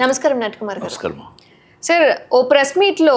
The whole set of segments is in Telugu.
నమస్కారం నట్కుమార్ గారు. నమస్కారం సార్, ఓ ప్రెస్ మీట్ లో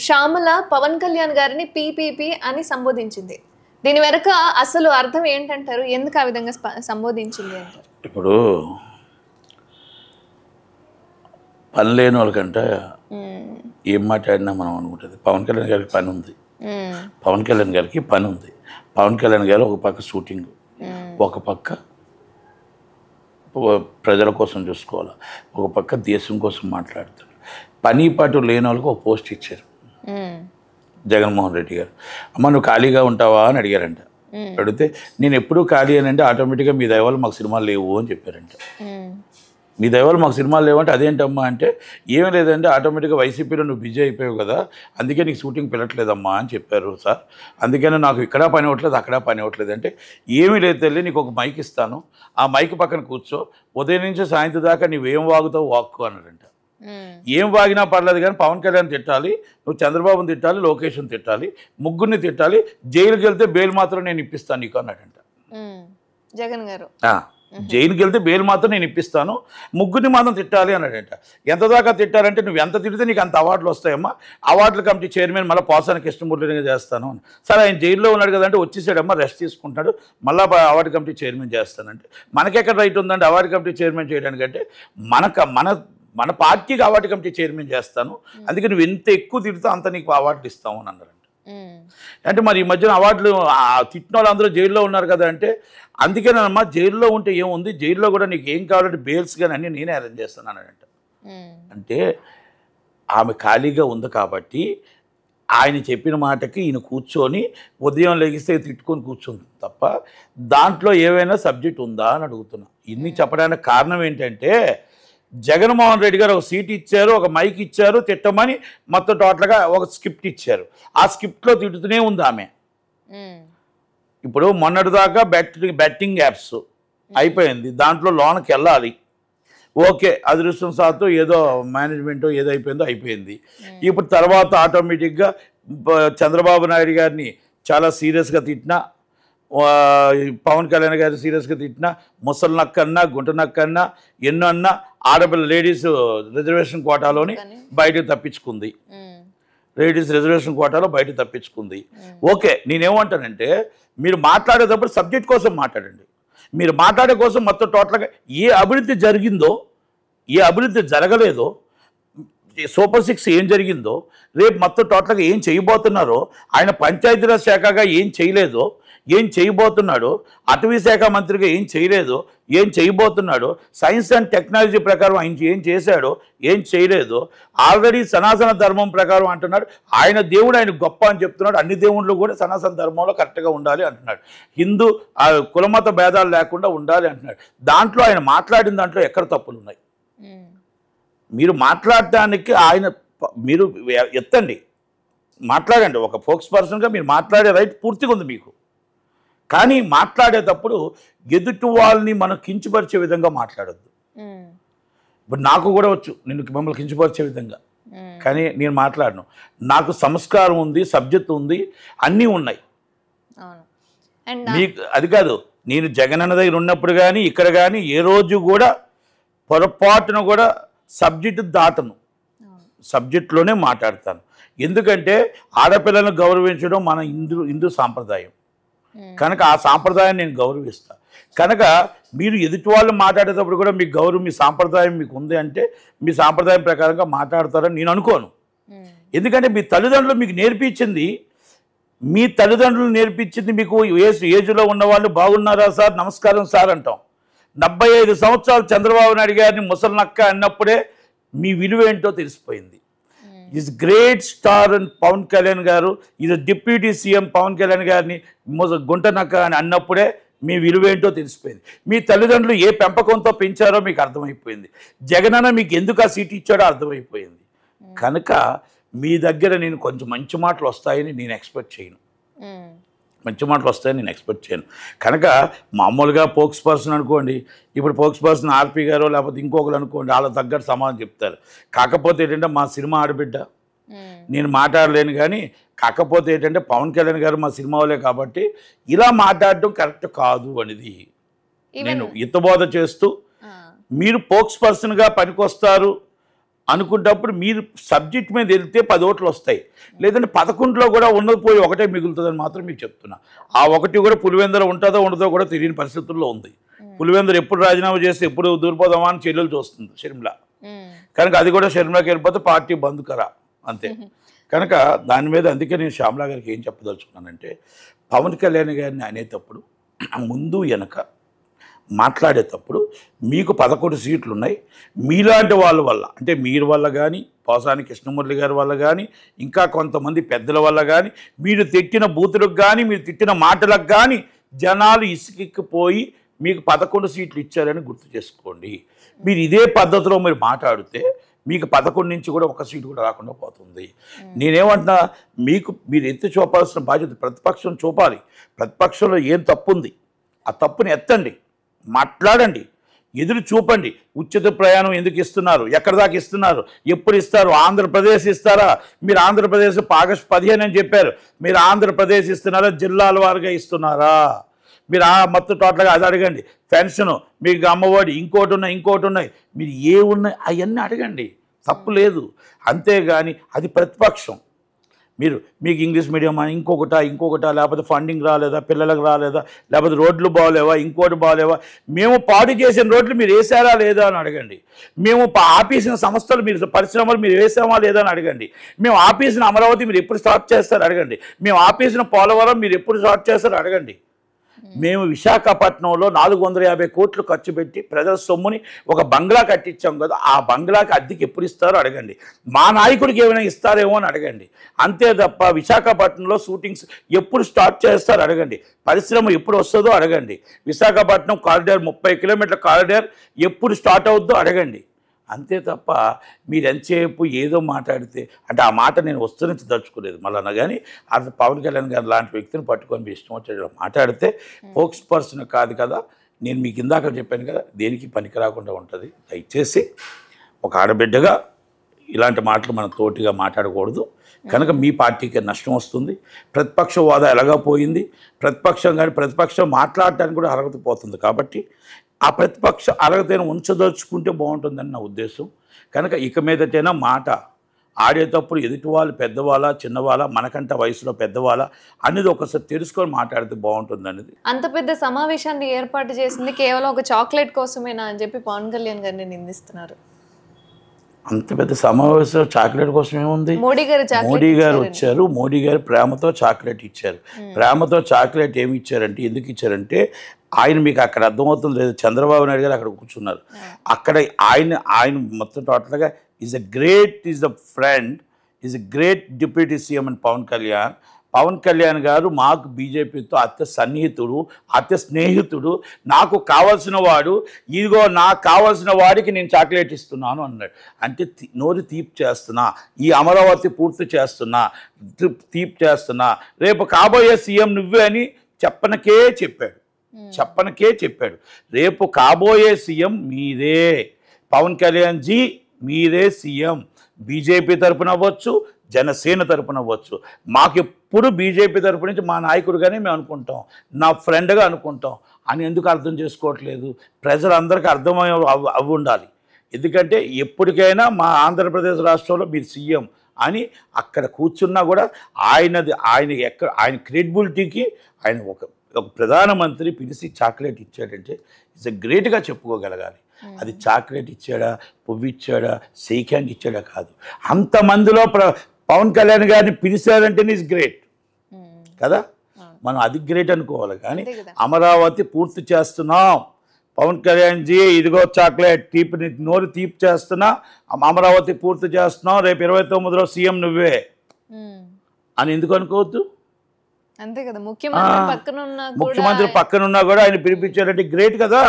శ్యామల పవన్ కళ్యాణ్ గారిని పీపీపీ అని సంబోధించింది. దీని వెనక అసలు అర్థం ఏంటంటారు? ఎందుకు ఆ విధంగా సంబోధించింది అంటారు? ఇప్పుడు పని లేని వాళ్ళకంటే ఏం మాట్లాడినా మనం అనుకుంటుంది. పవన్ కళ్యాణ్ గారికి పని ఉంది, పవన్ కళ్యాణ్ గారికి పని ఉంది. పవన్ కళ్యాణ్ గారు ఒక పక్క షూటింగ్, ఒక పక్క ప్రజల కోసం చూసుకోవాలి, ఒక పక్క దేశం కోసం మాట్లాడతారు. పని పాటు లేని వాళ్ళకి ఒక పోస్ట్ ఇచ్చారు జగన్మోహన్ రెడ్డి గారు. అమ్మ నువ్వు ఖాళీగా ఉంటావా అని అడిగారంట. అడిగితే నేను ఎప్పుడూ ఖాళీ అని అంటే ఆటోమేటిక్గా మీ దయవల్ల మాకు సినిమాలు లేవు అని చెప్పారంట. మీ దయవల్ల మాకు సినిమాలు లేవంటే అదేంటమ్మా అంటే ఏమీ లేదంటే ఆటోమేటిక్గా వైసీపీలో నువ్వు బిజీ అయిపోయావు కదా, అందుకే నీకు షూటింగ్ పిలట్లేదమ్మా అని చెప్పారు సార్. అందుకనే నాకు ఇక్కడ పని అవ్వట్లేదు, అక్కడ పని అవ్వట్లేదు అంటే ఏమీ లేదు తల్లి, నీకు ఒక మైక్ ఇస్తాను, ఆ మైక్ పక్కన కూర్చో, ఉదయం నుంచి సాయంత్రం దాకా నువ్వేం వాగుతావు వాక్కు అన్నాడంట. ఏం వాగినా పర్లేదు కానీ పవన్ కళ్యాణ్ తిట్టాలి, నువ్వు చంద్రబాబుని తిట్టాలి, లోకేష్ని తిట్టాలి, ముగ్గురిని తిట్టాలి, జైలుకి వెళ్తే బెయిల్ మాత్రం నేను ఇప్పిస్తాను నీకు అన్నాడంట జగన్ గారు. జైలుకి వెళ్తే బెయిల్ మాత్రం నేను ఇప్పిస్తాను, ముగ్గురిని మాత్రం తిట్టాలి అన్నాడంట. ఎంత దాకా తిట్టారంటే నువ్వు ఎంత తిడితే నీకు అంత అవార్డులు వస్తాయమ్మా, అవార్డుల కమిటీ చైర్మన్ మళ్ళీ పోసాని కృష్ణమూర్తిగా చేస్తాను అని. సరే ఆయన జైల్లో ఉన్నాడు కదంటే వచ్చేసాడమ్మా, రెస్ట్ తీసుకుంటాడు, మళ్ళీ అవార్డు కమిటీ చైర్మన్ చేస్తానంటే మనకెక్కడ రైట్ ఉందండి అవార్డు కమిటీ చైర్మన్ చేయడానికంటే? మన పార్టీకి అవార్డు కమిటీ చైర్మన్ చేస్తాను, అందుకే నువ్వు ఎంత ఎక్కువ తిడితే అంత నీకు అవార్డులు ఇస్తాము అని అన్నారంట. అంటే మరి ఈ మధ్యన అవార్డులు తిట్టిన వాళ్ళు అందరూ జైల్లో ఉన్నారు కదా అంటే అందుకేనమ్మా జైల్లో ఉంటే ఏముంది, జైల్లో కూడా నీకు ఏం కావాలంటే బెయిల్స్ కానీ అన్నీ నేనే అరేంజ్ చేస్తాను అన్నాడంట. అంటే ఆమె ఖాళీగా ఉంది కాబట్టి ఆయన చెప్పిన మాటకి ఈయన కూర్చొని ఉదయం లెగిస్తే తిట్టుకొని కూర్చుంది తప్ప దాంట్లో ఏవైనా సబ్జెక్ట్ ఉందా అని అడుగుతున్నా. ఇన్ని చెప్పడానికి కారణం ఏంటంటే జగన్మోహన్ రెడ్డి గారు ఒక సీట్ ఇచ్చారు, ఒక మైక్ ఇచ్చారు, తిట్టమని మొత్తం టోటల్గా ఒక స్క్రిప్ట్ ఇచ్చారు. ఆ స్క్రిప్ట్లో తిట్టుతూనే ఉంది ఆమె. ఇప్పుడు మొన్నటిదాకా బెట్టింగ్ యాప్స్ అయిపోయింది, దాంట్లో లోన్కి వెళ్ళాలి, ఓకే అదృష్టం సాత్తు ఏదో మేనేజ్మెంట్ ఏదో అయిపోయింది. ఇప్పుడు తర్వాత ఆటోమేటిక్గా చంద్రబాబు నాయుడు గారిని చాలా సీరియస్గా తిట్టినా, పవన్ కళ్యాణ్ గారిని సీరియస్గా తిట్టినా, ముసలి నక్కన్నా గుంట నక్కన్నా ఎన్నో అన్నా ఆడపిల్ల లేడీస్ రిజర్వేషన్ కోటాలోని బయటకు తప్పించుకుంది, లేడీస్ రిజర్వేషన్ కోటాలో బయటకు తప్పించుకుంది. ఓకే నేనేమంటానంటే మీరు మాట్లాడేటప్పుడు సబ్జెక్ట్ కోసం మాట్లాడండి. మీరు మాట్లాడే కోసం మొత్తం టోటల్గా ఏ అభివృద్ధి జరిగిందో, ఏ అభివృద్ధి జరగలేదో, సూపర్ 6 ఏం జరిగిందో, రేపు మొత్తం టోటల్గా ఏం చేయబోతున్నారో, ఆయన పంచాయతీరాజ్ శాఖగా ఏం చేయలేదో, ఏం చేయబోతున్నాడు, అటవీ శాఖ మంత్రిగా ఏం చేయలేదో, ఏం చేయబోతున్నాడు, సైన్స్ అండ్ టెక్నాలజీ ప్రకారం ఆయన ఏం చేశాడో, ఏం చేయలేదో, ఆల్రెడీ సనాతన ధర్మం ప్రకారం అంటున్నాడు ఆయన దేవుడు ఆయన గొప్ప అని చెప్తున్నాడు, అన్ని దేవుళ్ళు కూడా సనాతన ధర్మంలో కరెక్ట్గా ఉండాలి అంటున్నాడు, హిందూ కులమత భేదాలు లేకుండా ఉండాలి అంటున్నాడు. దాంట్లో ఆయన మాట్లాడిన దాంట్లో ఎక్కడ తప్పులు ఉన్నాయి? మీరు మాట్లాడటానికి మీరు ఎత్తండి, మాట్లాడండి, ఒక ఫోక్స్ పర్సన్గా మీరు మాట్లాడే రైట్ పూర్తిగా ఉంది మీకు. కానీ మాట్లాడేటప్పుడు ఎదుటి వాళ్ళని మనం కించపరిచే విధంగా మాట్లాడొద్దు. ఇప్పుడు నాకు కూడా వచ్చు మిమ్మల్ని కించపరిచే విధంగా, కానీ నేను మాట్లాడను. నాకు సంస్కారం ఉంది, సబ్జెక్ట్ ఉంది, అన్నీ ఉన్నాయి. మీకు అది కాదు, నేను జగనన్న దగ్గర ఉన్నప్పుడు కానీ ఇక్కడ కానీ ఏ రోజు కూడా పొరపాటున కూడా సబ్జెక్టు దాటను, సబ్జెక్టులోనే మాట్లాడతాను. ఎందుకంటే ఆడపిల్లలను గౌరవించడం మన హిందూ సాంప్రదాయం కనుక ఆ సాంప్రదాయాన్ని నేను గౌరవిస్తాను. కనుక మీరు ఎదుటి వాళ్ళు మాట్లాడేటప్పుడు కూడా మీకు గౌరవం, మీ సాంప్రదాయం మీకు ఉంది అంటే మీ సాంప్రదాయం ప్రకారంగా మాట్లాడతారని నేను అనుకోను. ఎందుకంటే మీ తల్లిదండ్రులు మీకు నేర్పించింది, మీకు ఏజ్లో ఉన్నవాళ్ళు బాగున్నారా సార్, నమస్కారం సార్ అంటాం. 75 సంవత్సరాలు చంద్రబాబు నాయుడు గారిని ముసలి నక్క అన్నప్పుడే మీ విలువ ఏంటో తెలిసిపోయింది. ఈజ్ గ్రేట్ స్టార్ అని పవన్ కళ్యాణ్ గారు, is deputy CM Pawan Kalyan గారిని గుంట నక్క అని అన్నప్పుడే మీ విలువ ఏంటో తెలిసిపోయింది. మీ తల్లిదండ్రులు ఏ పెంపకంతో పెంచారో మీకు అర్థమైపోయింది. జగనన్న మీకు ఎందుకు ఆ సీట్ ఇచ్చాడో అర్థమైపోయింది. కనుక మీ దగ్గర నేను కొంచెం మంచి మాటలు వస్తాయని నేను ఎక్స్పెక్ట్ చేయను, కనుక మామూలుగా పోక్స్ పర్సన్ అనుకోండి, ఇప్పుడు పోక్స్ పర్సన్ ఆర్పి గారు లేకపోతే ఇంకొకరు అనుకోండి, వాళ్ళ తగ్గట్టు సమాధానం చెప్తారు. కాకపోతే ఏంటంటే మా సినిమా ఆడబిడ్డ, నేను మాట్లాడలేను. కానీ కాకపోతే ఏంటంటే పవన్ కళ్యాణ్ గారు మా సినిమా వాళ్ళే కాబట్టి ఇలా మాట్లాడడం కరెక్ట్ కాదు అనేది నేను హితబోధ చేస్తూ, మీరు పోక్స్ పర్సన్గా పనికొస్తారు అనుకున్నప్పుడు మీరు సబ్జెక్ట్ మీద వెళ్తే 10 ఓట్లు వస్తాయి, లేదంటే 11లో కూడా ఉన్నది పోయి ఒకటే మిగులుతుందని మాత్రం మీకు చెప్తున్నా. ఆ ఒకటి కూడా పులివెందులో ఉంటుందో ఉండదో కూడా తెలియని పరిస్థితుల్లో ఉంది. పులివెందులు ఎప్పుడు రాజీనామా చేస్తే ఎప్పుడు దూరిపోదామా అని చెల్లెలు చూస్తుంది షర్మిల. కనుక అది కూడా షర్మిలకి వెళ్ళిపోతే పార్టీ బంద్ కరా అంతే. కనుక దాని మీద అందుకే నేను శ్యామలా గారికి ఏం చెప్పదలుచుకున్నానంటే, పవన్ కళ్యాణ్ గారిని అనేటప్పుడు ముందు వెనక మాట్లాడేటప్పుడు మీకు 11 సీట్లు ఉన్నాయి, మీలాంటి వాళ్ళ వల్ల అంటే మీరు వల్ల కానీ, పోసాని కృష్ణమురళి గారి వల్ల కానీ, ఇంకా కొంతమంది పెద్దల వల్ల కానీ, మీరు తిట్టిన బూతులకు కానీ, మీరు తిట్టిన మాటలకు కానీ జనాలు ఇసుకెక్కిపోయి మీకు 11 సీట్లు ఇచ్చారని గుర్తు చేసుకోండి. మీరు ఇదే పద్ధతిలో మీరు మాట్లాడితే మీకు 11 నుంచి కూడా ఒక సీటు కూడా రాకుండా పోతుంది. నేనేమంటున్నా, మీరు ఎత్తి చూపాల్సిన బాధ్యత ప్రతిపక్షం చూపాలి. ప్రతిపక్షంలో ఏం తప్పు ఉంది, ఆ తప్పుని ఎత్తండి, మాట్లాడండి, ఎదురు చూపండి. ఉచిత ప్రయాణం ఎందుకు ఇస్తున్నారు, ఎక్కడి దాకా ఇస్తున్నారు, ఎప్పుడు ఇస్తారు, ఆంధ్రప్రదేశ్ ఇస్తారా? మీరు ఆంధ్రప్రదేశ్ ఆగస్టు 15 అని చెప్పారు, మీరు ఆంధ్రప్రదేశ్ ఇస్తున్నారా, జిల్లాల వారుగా ఇస్తున్నారా? మీరు మొత్తం టోటల్గా అది అడగండి. పెన్షను మీకు అమ్మఒడి ఇంకోటి ఉన్నాయి, మీరు ఏ ఉన్నాయి అవన్నీ అడగండి, తప్పు లేదు. అంతేగాని అది ప్రతిపక్షం. మీకు ఇంగ్లీష్ మీడియమా, ఇంకొకటా, లేకపోతే ఫండింగ్ రాలేదా, పిల్లలకు రాలేదా, లేకపోతే రోడ్లు బాగోలేవా, ఇంకోటి బాగోలేవా, మేము పాడు చేసిన రోడ్లు మీరు వేసారా లేదా అని అడగండి. మేము ఆపేసిన సంస్థలు పరిశ్రమలు మీరు వేసామా లేదా అని అడగండి. మేము ఆపేసిన అమరావతి మీరు ఎప్పుడు స్టార్ట్ చేస్తారు అడగండి. మేము ఆపేసిన పోలవరం మీరు ఎప్పుడు స్టార్ట్ చేస్తారు అడగండి. మేము విశాఖపట్నంలో 450 కోట్లు ఖర్చు పెట్టి ప్రజల సొమ్ముని ఒక బంగ్లా కట్టించాం కదా, ఆ బంగ్లాకి అద్దెకి ఎప్పుడు ఇస్తారో అడగండి. మా నాయకుడికి ఏమైనా ఇస్తారేమో అని అడగండి. అంతే తప్ప విశాఖపట్నంలో షూటింగ్స్ ఎప్పుడు స్టార్ట్ చేస్తారో అడగండి. పరిశ్రమ ఎప్పుడు వస్తుందో అడగండి. విశాఖపట్నం కారిడార్ 30 కిలోమీటర్ల కారిడార్ ఎప్పుడు స్టార్ట్ అవుద్దో అడగండి. అంతే తప్ప మీరు ఎంతసేపు ఏదో మాట్లాడితే, అంటే ఆ మాట నేను వస్తున్నది తలుచుకోలేదు మళ్ళీ. కానీ అది పవన్ కళ్యాణ్ గారు లాంటి వ్యక్తిని పట్టుకొని మీ ఇష్టం వచ్చేలా మాట్లాడితే స్పోక్స్ పర్సన్ కాదు కదా. నేను మీకు ఇందాక చెప్పాను కదా, దేనికి పనికి రాకుండా ఉంటుంది. దయచేసి ఒక ఆడబిడ్డగా ఇలాంటి మాటలు మనం తోటిగా మాట్లాడకూడదు. కనుక మీ పార్టీకి నష్టం వస్తుంది. ప్రతిపక్ష హోదా ఎలాగా పోయింది, ప్రతిపక్షం మాట్లాడటానికి కూడా అర్హత పోతుంది. కాబట్టి ఆ ప్రతిపక్ష అర్హతను ఉంచదలుచుకుంటే బాగుంటుందని నా ఉద్దేశం. కనుక ఇక మీదటైనా మాట ఆడేటప్పుడు ఎదుటి వాళ్ళు పెద్దవాళ్ళ చిన్నవాళ్ళ, మనకంట వయసులో పెద్దవాళ్ళ అనేది ఒకసారి తెలుసుకొని మాట్లాడితే బాగుంటుంది అనేది. అంత పెద్ద సమావేశాన్ని ఏర్పాటు చేసింది కేవలం ఒక చాక్లెట్ కోసమేనా అని చెప్పి పవన్ కళ్యాణ్ గారిని నిందిస్తున్నారు. అంత పెద్ద సమావేశం చాక్లెట్ కోసం ఏముంది? మోడీ గారు వచ్చారు, మోడీ గారు ప్రేమతో చాక్లెట్ ఇచ్చారు. ప్రేమతో చాక్లెట్ ఏమి ఇచ్చారంటే, ఎందుకు ఇచ్చారంటే ఆయన మీకు అక్కడ అర్థమవుతుంది లేదు, చంద్రబాబు నాయుడు గారు అక్కడ కూర్చున్నారు. అక్కడ ఆయన మొత్తం టోటల్గా is the friend, is a great deputy CM అని పవన్ కళ్యాణ్ గారు మాకు బీజేపీతో అత్య సన్నిహితుడు, అత్య స్నేహితుడు. నాకు కావాల్సిన వాడు, ఇదిగో నాకు కావాల్సిన వాడికి నేను చాక్లెట్ ఇస్తున్నాను అన్నాడు. అంటే నోరు తీపి చేస్తున్నా, ఈ అమరావతి పూర్తి చేస్తున్నా, తీపి చేస్తున్నా, రేపు కాబోయే సీఎం నువ్వే అని చెప్పనకే చెప్పాడు. రేపు కాబోయే సీఎం మీరే, పవన్ కళ్యాణ్ జీ మీరే సీఎం. బీజేపీ తరపున అవ్వచ్చు, జనసేన తరపున అవ్వచ్చు. మాకెప్పుడు బీజేపీ తరపు నుంచి మా నాయకుడిగానే మేము అనుకుంటాం, నా ఫ్రెండ్గా అనుకుంటాం అని ఎందుకు అర్థం చేసుకోవట్లేదు? ప్రజలందరికీ అర్థమయ్యే అవి ఉండాలి. ఎందుకంటే ఎప్పటికైనా మా ఆంధ్రప్రదేశ్ రాష్ట్రంలో మీరు సీఎం అని అక్కడ కూర్చున్నా కూడా ఆయన క్రెడిబిలిటీకి ఆయన ఒక ప్రధానమంత్రి పిలిచి చాక్లెట్ ఇచ్చాడంటే ఇట్స్ ఎ గ్రేట్గా చెప్పుకోగలగాలి. అది చాక్లెట్ ఇచ్చాడా, పువ్వు ఇచ్చాడా, షేక్ హ్యాండ్ ఇచ్చాడా కాదు. అంతమందిలో పవన్ కళ్యాణ్ గారిని పిలిచారంటే ఈజ్ గ్రేట్ కదా, మనం అది గ్రేట్ అనుకోవాలి. కానీ అమరావతి పూర్తి చేస్తున్నాం, పవన్ కళ్యాణ్ జీ ఇదిగో చాక్లెట్, నోరు తీపి చేస్తున్నా, అమరావతి పూర్తి చేస్తున్నాం, రేపు 29లో సీఎం నువ్వే అని ఎందుకు అనుకోవద్దు? అంతే కదా, ముఖ్యమంత్రి పక్కన ఉన్నా కూడా ఆయన పిలిపించారంటే గ్రేట్ కదా.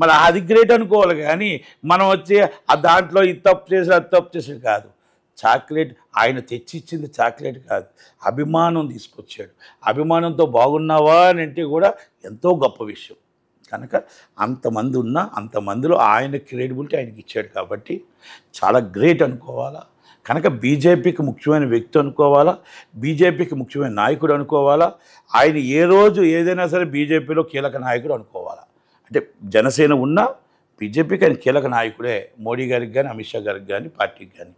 మరి అది గ్రేట్ అనుకోవాలి. కానీ మనం వచ్చి ఆ దాంట్లో ఇది తప్పు చేసి అది తప్పు చేసి కాదు. చాక్లెట్ ఆయన తెచ్చిచ్చింది చాక్లెట్ కాదు, అభిమానం తీసుకొచ్చాడు. అభిమానంతో బాగున్నావా అని అంటే కూడా ఎంతో గొప్ప విషయం. కనుక అంతమందిలో ఆయన క్రెడిబిలిటీ ఆయనకి ఇచ్చాడు కాబట్టి చాలా గ్రేట్ అనుకోవాలా. కనుక బీజేపీకి ముఖ్యమైన వ్యక్తి అనుకోవాలా, బీజేపీకి ముఖ్యమైన నాయకుడు అనుకోవాలా. ఆయన ఏ రోజు ఏదైనా సరే బీజేపీలో కీలక నాయకుడు అనుకోవాలా. అంటే జనసేన ఉన్నా బీజేపీకి ఆయన కీలక నాయకుడే, మోడీ గారికి కానీ అమిత్ షా గారికి కానీ పార్టీకి కానీ.